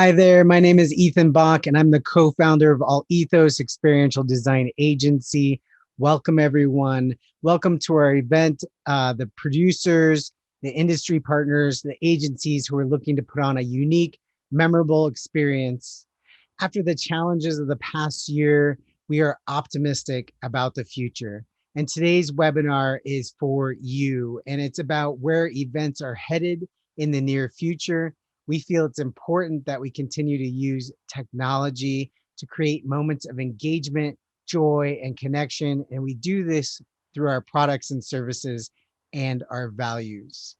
Hi there, my name is Ethan Bach, and I'm the co-founder of Alt Ethos Experiential Design Agency. Welcome, everyone. Welcome to our event. The producers, the industry partners, the agencies who are looking to put on a unique, memorable experience. After the challenges of the past year, we are optimistic about the future. And today's webinar is for you, and it's about where events are headed in the near future. We feel it's important that we continue to use technology to create moments of engagement, joy, and connection. And we do this through our products and services and our values.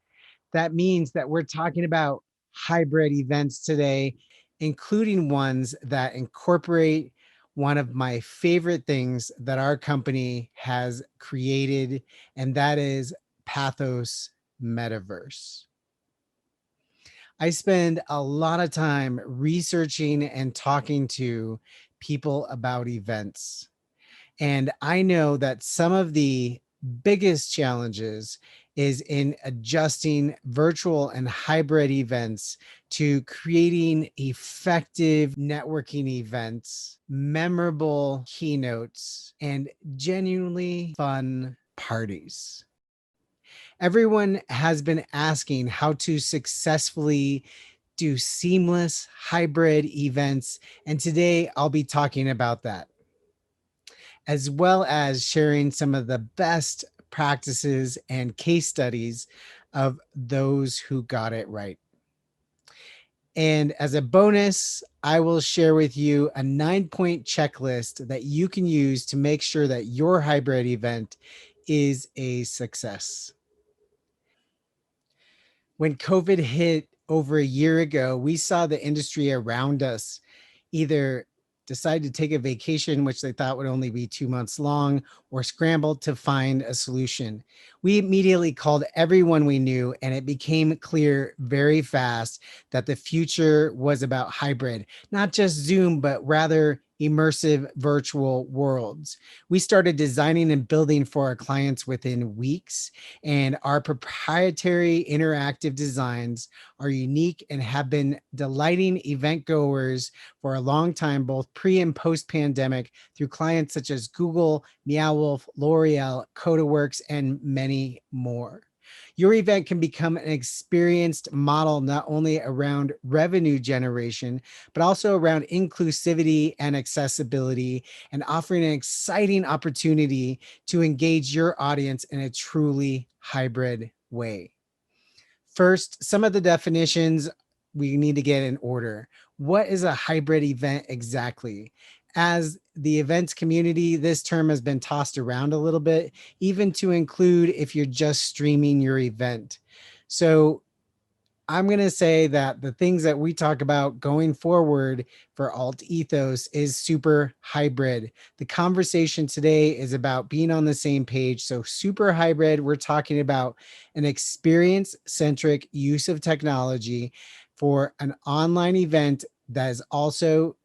That means that we're talking about hybrid events today, including ones that incorporate one of my favorite things that our company has created, and that is Pathos Metaverse. I spend a lot of time researching and talking to people about events. And I know that some of the biggest challenges is in adjusting virtual and hybrid events to creating effective networking events, memorable keynotes, and genuinely fun parties. Everyone has been asking how to successfully do seamless hybrid events, and today I'll be talking about that, as well as sharing some of the best practices and case studies of those who got it right. And as a bonus, I will share with you a 9-point checklist that you can use to make sure that your hybrid event is a success. When COVID hit over a year ago, we saw the industry around us either decide to take a vacation, which they thought would only be 2 months long, or scramble to find a solution. We immediately called everyone we knew, and it became clear very fast that the future was about hybrid, not just Zoom, but rather immersive virtual worlds. We started designing and building for our clients within weeks, and our proprietary interactive designs are unique and have been delighting event goers for a long time, both pre and post pandemic, through clients such as Google, Meowwolf, L'Oreal, CodaWorks, and many more. Your event can become an experienced model not only around revenue generation, but also around inclusivity and accessibility, and offering an exciting opportunity to engage your audience in a truly hybrid way. First, some of the definitions we need to get in order. What is a hybrid event exactly? As the events community, this term has been tossed around a little bit, even to include if you're just streaming your event. So I'm going to say that the things that we talk about going forward for Alt Ethos is super hybrid. The conversation today is about being on the same page. So super hybrid, we're talking about an experience-centric use of technology for an online event that is also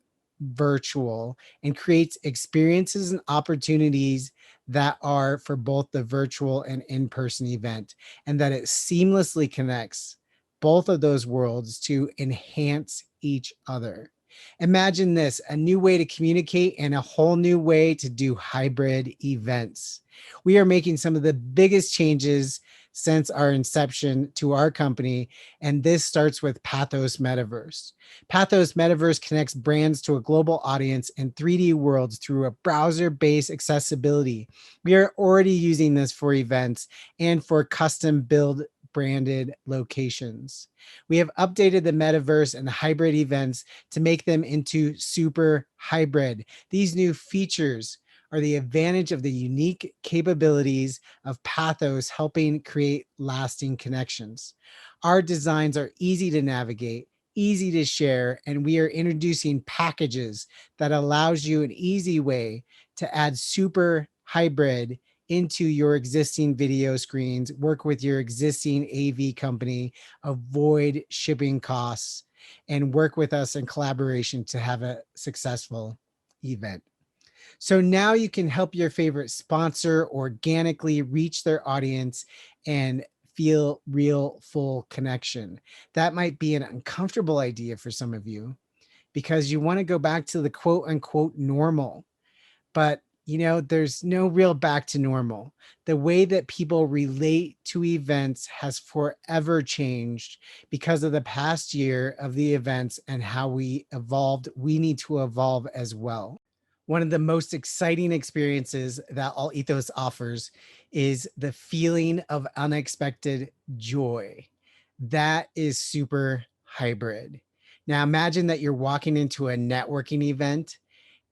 virtual and creates experiences and opportunities that are for both the virtual and in-person event, and that it seamlessly connects both of those worlds to enhance each other. Imagine this, a new way to communicate and a whole new way to do hybrid events. We are making some of the biggest changes since our inception to our company, and this starts with Pathos Metaverse. Pathos Metaverse connects brands to a global audience in 3D worlds through a browser-based accessibility. We are already using this for events and for custom build branded locations. We have updated the metaverse and hybrid events to make them into super hybrid. These new features are the advantage of the unique capabilities of Pathos, helping create lasting connections. Our designs are easy to navigate, easy to share, and we are introducing packages that allows you an easy way to add super hybrid into your existing video screens, work with your existing AV company, avoid shipping costs, and work with us in collaboration to have a successful event. So now you can help your favorite sponsor organically reach their audience and feel real full connection. That might be an uncomfortable idea for some of you, because you want to go back to the quote unquote normal. But, there's no real back to normal. The way that people relate to events has forever changed because of the past year of the events and how we evolved. We need to evolve as well. One of the most exciting experiences that Alt Ethos offers is the feeling of unexpected joy. That is super hybrid. Now, imagine that you're walking into a networking event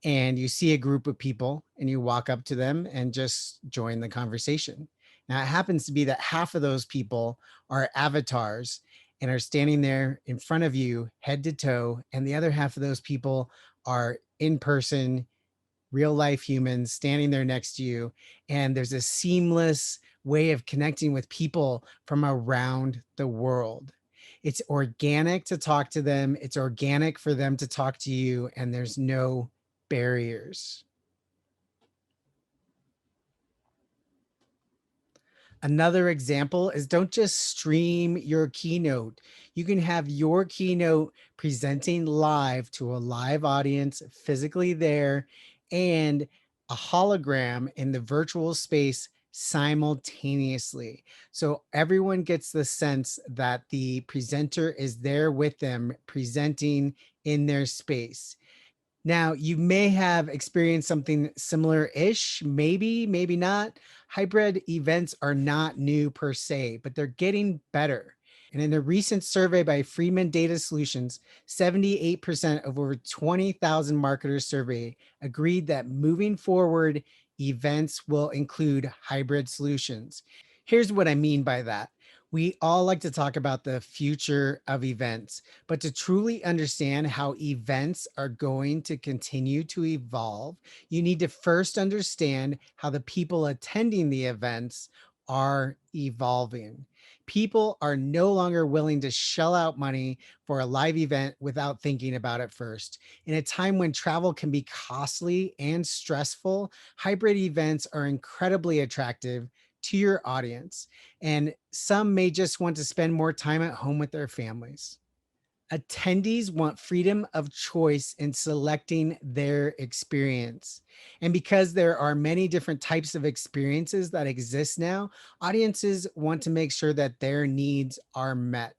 and you see a group of people and you walk up to them and just join the conversation. Now, it happens to be that half of those people are avatars and are standing there in front of you, head to toe, and the other half of those people are in person, real life humans standing there next to you. And there's a seamless way of connecting with people from around the world. It's organic to talk to them, it's organic for them to talk to you, and there's no barriers. Another example is don't just stream your keynote. You can have your keynote presenting live to a live audience physically there and a hologram in the virtual space simultaneously. So everyone gets the sense that the presenter is there with them presenting in their space. Now, you may have experienced something similar-ish, maybe, maybe not. Hybrid events are not new per se, but they're getting better. And in a recent survey by Freeman Data Solutions, 78% of over 20,000 marketers surveyed agreed that moving forward, events will include hybrid solutions. Here's what I mean by that. We all like to talk about the future of events, but to truly understand how events are going to continue to evolve, you need to first understand how the people attending the events are evolving. People are no longer willing to shell out money for a live event without thinking about it first. In a time when travel can be costly and stressful, hybrid events are incredibly attractive to your audience, and some may just want to spend more time at home with their families. Attendees want freedom of choice in selecting their experience. And because there are many different types of experiences that exist now, audiences want to make sure that their needs are met.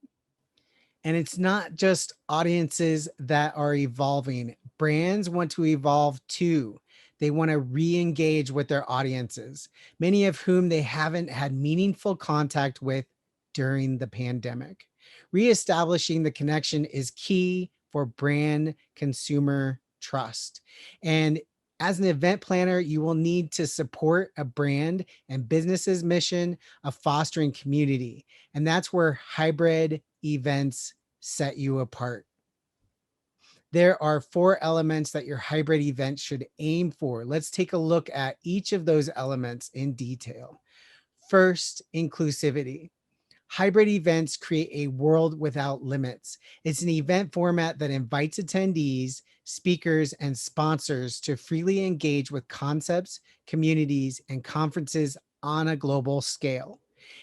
And it's not just audiences that are evolving. Brands want to evolve too. They want to re engage with their audiences, many of whom they haven't had meaningful contact with during the pandemic. Reestablishing the connection is key for brand consumer trust. And as an event planner, you will need to support a brand and business's mission of fostering community. And that's where hybrid events set you apart. There are 4 elements that your hybrid event should aim for. Let's take a look at each of those elements in detail. First, inclusivity. Hybrid events create a world without limits. It's an event format that invites attendees, speakers, and sponsors to freely engage with concepts, communities, and conferences on a global scale.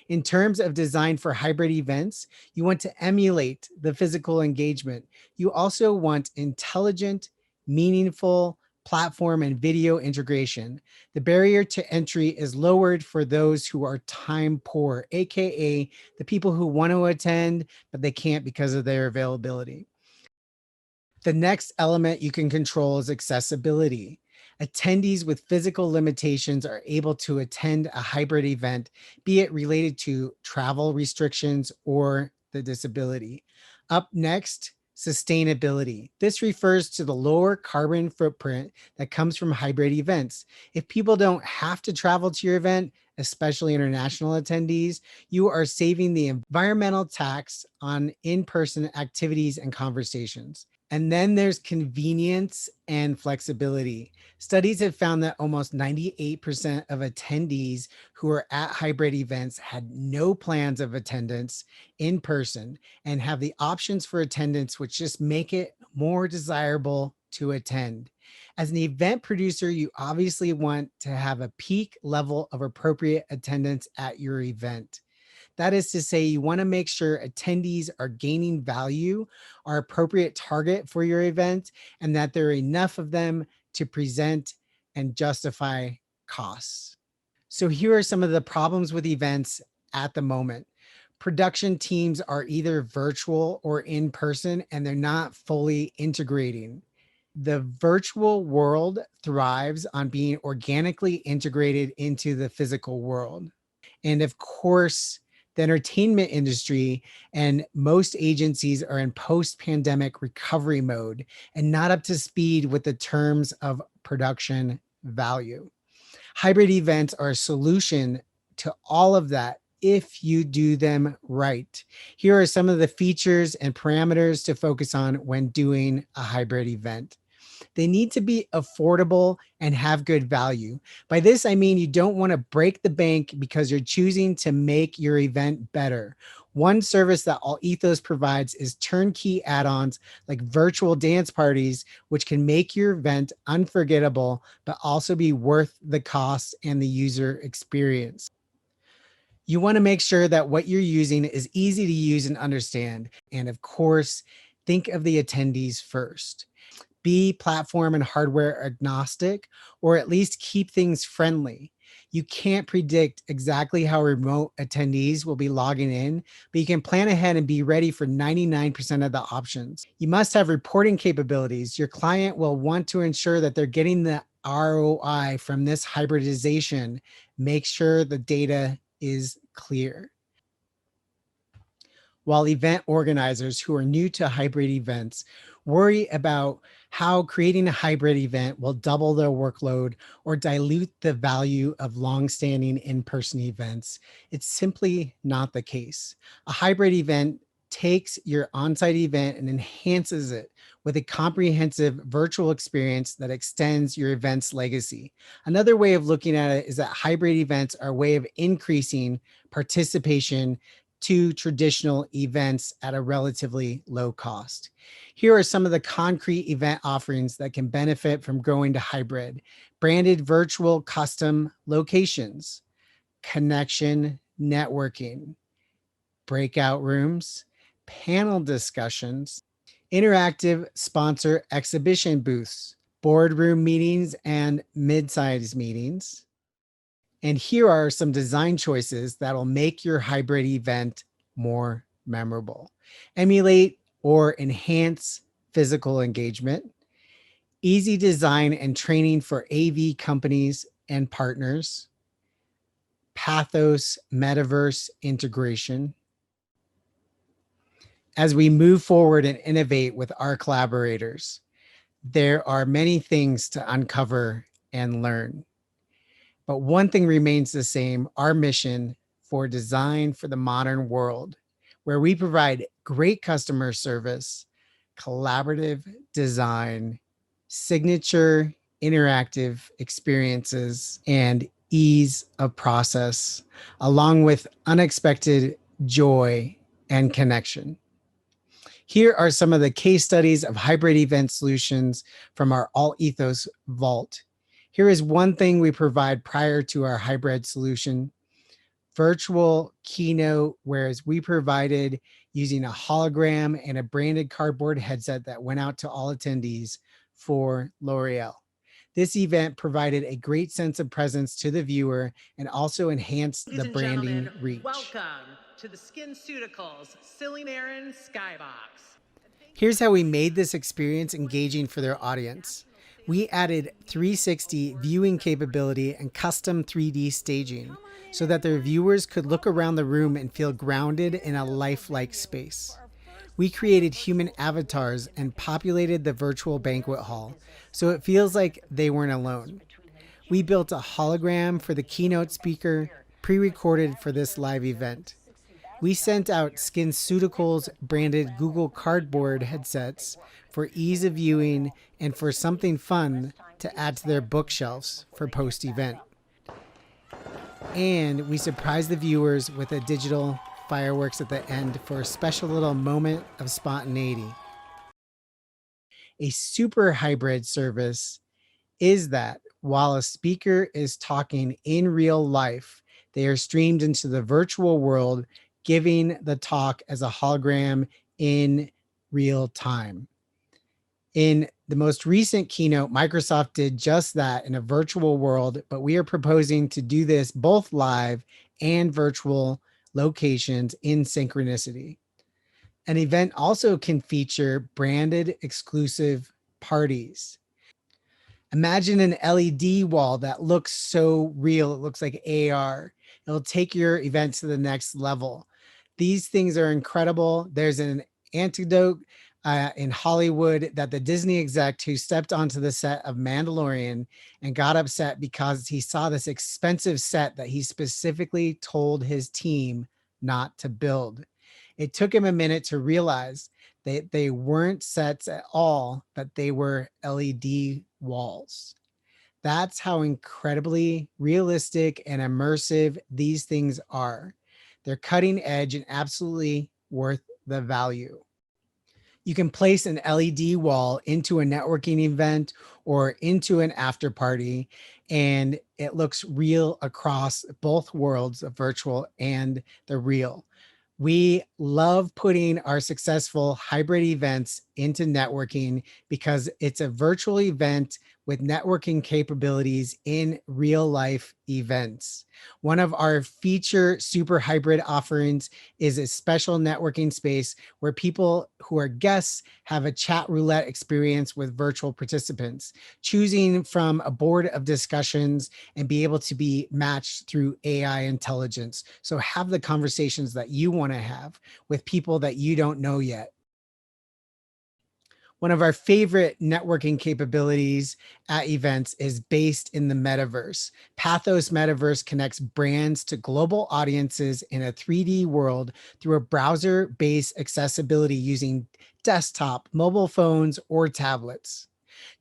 In terms of design for hybrid events, you want to emulate the physical engagement. You also want intelligent, meaningful platform and video integration. The barrier to entry is lowered for those who are time poor, AKA the people who want to attend, but they can't because of their availability. The next element you can control is accessibility. Attendees with physical limitations are able to attend a hybrid event, be it related to travel restrictions or the disability. Up next, sustainability. This refers to the lower carbon footprint that comes from hybrid events. If people don't have to travel to your event, especially international attendees, you are saving the environmental tax on in-person activities and conversations. And then there's convenience and flexibility. Studies have found that almost 98% of attendees who are at hybrid events had no plans of attendance in person and have the options for attendance, which just make it more desirable to attend. As an event producer, you obviously want to have a peak level of appropriate attendance at your event. That is to say, you want to make sure attendees are gaining value, are appropriate target for your event, and that there are enough of them to present and justify costs. So here are some of the problems with events at the moment. Production teams are either virtual or in person, and they're not fully integrating. The virtual world thrives on being organically integrated into the physical world. And of course, the entertainment industry and most agencies are in post-pandemic recovery mode and not up to speed with the terms of production value. Hybrid events are a solution to all of that if you do them right. Here are some of the features and parameters to focus on when doing a hybrid event. They need to be affordable and have good value. By this, I mean you don't want to break the bank because you're choosing to make your event better. One service that Alt Ethos provides is turnkey add-ons like virtual dance parties, which can make your event unforgettable, but also be worth the cost and the user experience. You want to make sure that what you're using is easy to use and understand. And of course, think of the attendees first. Be platform and hardware agnostic, or at least keep things friendly. You can't predict exactly how remote attendees will be logging in, but you can plan ahead and be ready for 99% of the options. You must have reporting capabilities. Your client will want to ensure that they're getting the ROI from this hybridization. Make sure the data is clear. While event organizers who are new to hybrid events worry about how creating a hybrid event will double their workload or dilute the value of longstanding in-person events, it's simply not the case. A hybrid event takes your on-site event and enhances it with a comprehensive virtual experience that extends your event's legacy. Another way of looking at it is that hybrid events are a way of increasing participation to traditional events at a relatively low cost. Here are some of the concrete event offerings that can benefit from going to hybrid: branded virtual custom locations, connection networking, breakout rooms, panel discussions, interactive sponsor exhibition booths, boardroom meetings, and mid-size meetings. And here are some design choices that'll make your hybrid event more memorable. Emulate or enhance physical engagement, easy design and training for AV companies and partners, Pathos metaverse integration. As we move forward and innovate with our collaborators, there are many things to uncover and learn. But one thing remains the same: our mission for design for the modern world, where we provide great customer service, collaborative design, signature interactive experiences, and ease of process, along with unexpected joy and connection. Here are some of the case studies of hybrid event solutions from our Alt Ethos Vault. Here is one thing we provide prior to our hybrid solution: virtual keynote, whereas we provided using a hologram and a branded cardboard headset that went out to all attendees for L'Oreal. This event provided a great sense of presence to the viewer and also enhanced the branding reach. Welcome to the SkinCeuticals Silly Marin Skybox. Here's how we made this experience engaging for their audience. We added 360 viewing capability and custom 3D staging so that their viewers could look around the room and feel grounded in a lifelike space. We created human avatars and populated the virtual banquet hall so it feels like they weren't alone. We built a hologram for the keynote speaker, pre-recorded for this live event. We sent out SkinCeuticals branded Google Cardboard headsets for ease of viewing and for something fun to add to their bookshelves for post-event. And we surprised the viewers with a digital fireworks at the end for a special little moment of spontaneity. A super hybrid service is that while a speaker is talking in real life, they are streamed into the virtual world giving the talk as a hologram in real time. In the most recent keynote, Microsoft did just that in a virtual world, but we are proposing to do this both live and virtual locations in synchronicity. An event also can feature branded exclusive parties. Imagine an LED wall that looks so real. It looks like AR. It'll take your event to the next level. These things are incredible. There's an anecdote in Hollywood that the Disney exec who stepped onto the set of Mandalorian and got upset because he saw this expensive set that he specifically told his team not to build. It took him a minute to realize they weren't sets at all, but they were LED walls. That's how incredibly realistic and immersive these things are. They're cutting edge and absolutely worth the value. You can place an LED wall into a networking event or into an after party, and it looks real across both worlds, the virtual and the real. We love putting our successful hybrid events into networking because it's a virtual event with networking capabilities in real life events. One of our feature super hybrid offerings is a special networking space where people who are guests have a chat roulette experience with virtual participants, choosing from a board of discussions and be able to be matched through AI intelligence. So have the conversations that you want to have with people that you don't know yet. One of our favorite networking capabilities at events is based in the metaverse. Pathos Metaverse connects brands to global audiences in a 3D world through a browser based accessibility using desktop, mobile phones, or tablets.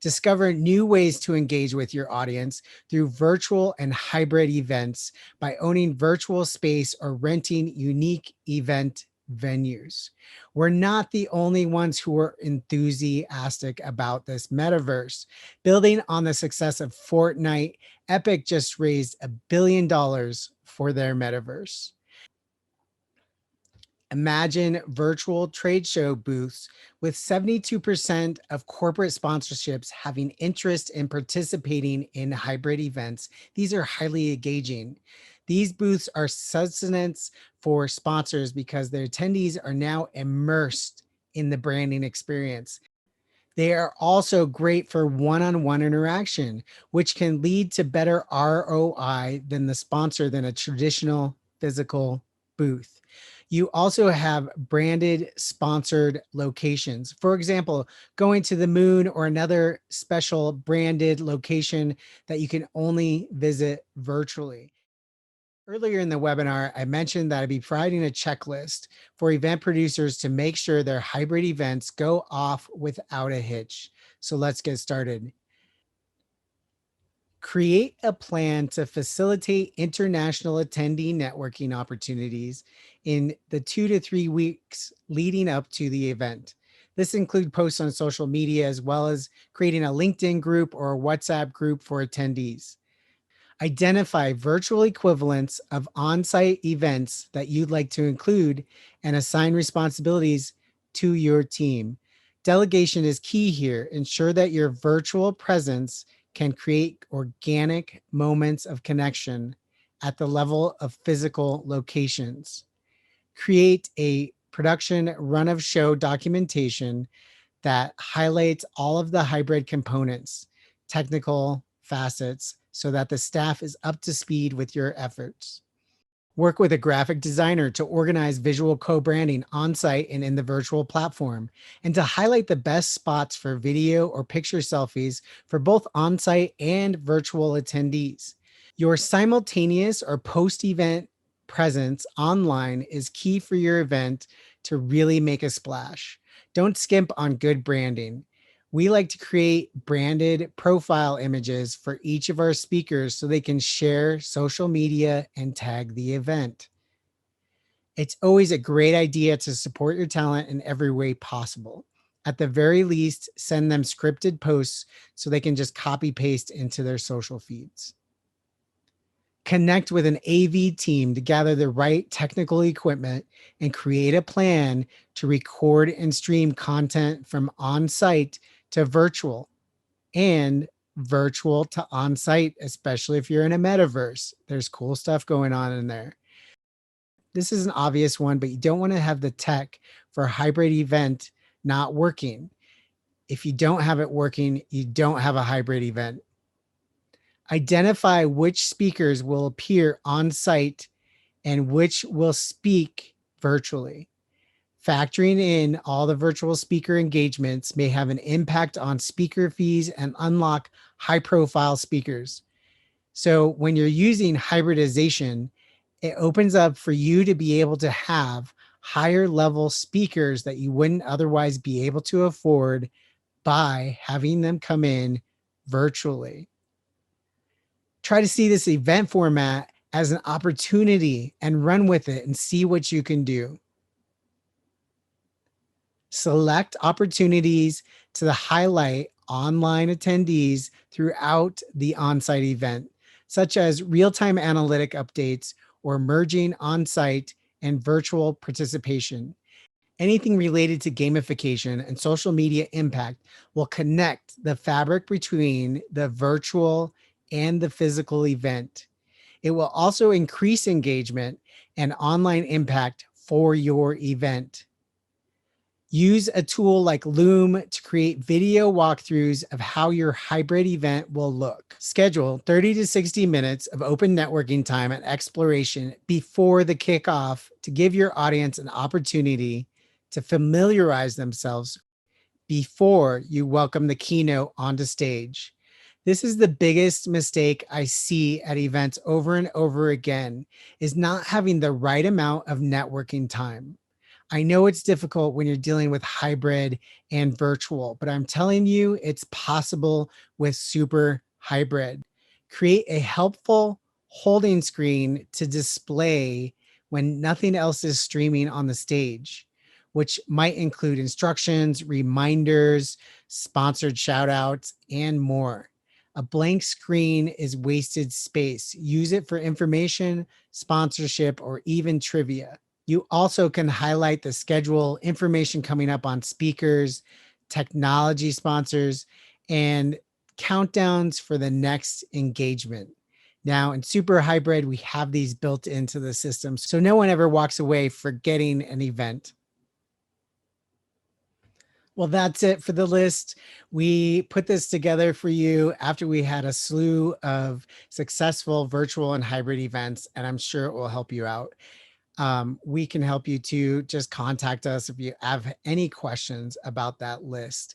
Discover new ways to engage with your audience through virtual and hybrid events by owning virtual space or renting unique event venues. We're not the only ones who are enthusiastic about this metaverse. Building on the success of Fortnite, Epic just raised $1 billion for their metaverse. Imagine virtual trade show booths with 72% of corporate sponsorships having interest in participating in hybrid events. These are highly engaging. These booths are sustenance for sponsors because their attendees are now immersed in the branding experience. They are also great for one-on-one interaction, which can lead to better ROI than the sponsor than a traditional physical booth. You also have branded sponsored locations. For example, going to the moon or another special branded location that you can only visit virtually. Earlier in the webinar, I mentioned that I'd be providing a checklist for event producers to make sure their hybrid events go off without a hitch. So let's get started. Create a plan to facilitate international attendee networking opportunities in the 2 to 3 weeks leading up to the event. This includes posts on social media as well as creating a LinkedIn group or a WhatsApp group for attendees. Identify virtual equivalents of on-site events that you'd like to include and assign responsibilities to your team. Delegation is key here. Ensure that your virtual presence can create organic moments of connection at the level of physical locations. Create a production run of show documentation that highlights all of the hybrid components, technical facets, so that the staff is up to speed with your efforts. Work with a graphic designer to organize visual co-branding on site and in the virtual platform, and to highlight the best spots for video or picture selfies for both on site and virtual attendees. Your simultaneous or post event presence online is key for your event to really make a splash. Don't skimp on good branding. We like to create branded profile images for each of our speakers so they can share social media and tag the event. It's always a great idea to support your talent in every way possible. At the very least, send them scripted posts so they can just copy paste into their social feeds. Connect with an AV team to gather the right technical equipment and create a plan to record and stream content from on site to virtual and virtual to on site, especially if you're in a metaverse. There's cool stuff going on in there. This is an obvious one, but you don't want to have the tech for a hybrid event not working. If you don't have it working, you don't have a hybrid event. Identify which speakers will appear on site and which will speak virtually. Factoring in all the virtual speaker engagements may have an impact on speaker fees and unlock high profile speakers. So when you're using hybridization, it opens up for you to be able to have higher level speakers that you wouldn't otherwise be able to afford by having them come in virtually. Try to see this event format as an opportunity and run with it and see what you can do. Select opportunities to highlight online attendees throughout the on-site event, such as real-time analytic updates or merging on-site and virtual participation. Anything related to gamification and social media impact will connect the fabric between the virtual and the physical event. It will also increase engagement and online impact for your event. Use a tool like Loom to create video walkthroughs of how your hybrid event will look. Schedule 30 to 60 minutes of open networking time and exploration before the kickoff to give your audience an opportunity to familiarize themselves before you welcome the keynote onto stage. This is the biggest mistake I see at events over and over again, is not having the right amount of networking time. I know it's difficult when you're dealing with hybrid and virtual, but I'm telling you, it's possible with super hybrid. Create a helpful holding screen to display when nothing else is streaming on the stage, which might include instructions, reminders, sponsored shout outs, and more. A blank screen is wasted space. Use it for information, sponsorship, or even trivia. You also can highlight the schedule, information coming up on speakers, technology sponsors, and countdowns for the next engagement. Now, in super hybrid, we have these built into the system, so no one ever walks away forgetting an event. Well, that's it for the list. We put this together for you after we had a slew of successful virtual and hybrid events, and I'm sure it will help you out. We can help you too. Just contact us if you have any questions about that list.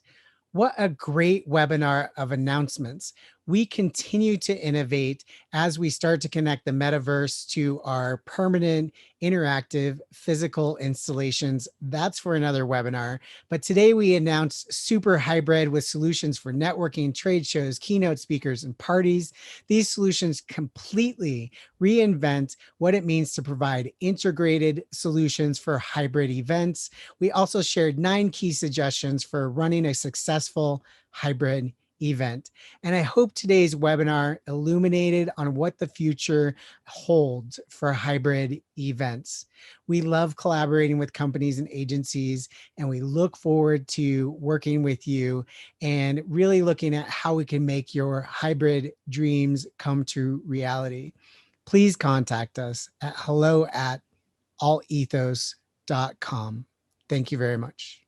What a great webinar of announcements. We continue to innovate as we start to connect the metaverse to our permanent, interactive, physical installations. That's for another webinar. But today we announced super hybrid with solutions for networking, trade shows, keynote speakers, and parties. These solutions completely reinvent what it means to provide integrated solutions for hybrid events. We also shared 9 key suggestions for running a successful hybrid event. And I hope today's webinar illuminated on what the future holds for hybrid events. We love collaborating with companies and agencies, and we look forward to working with you and really looking at how we can make your hybrid dreams come to reality. Please contact us at hello@altethos.com. Thank you very much.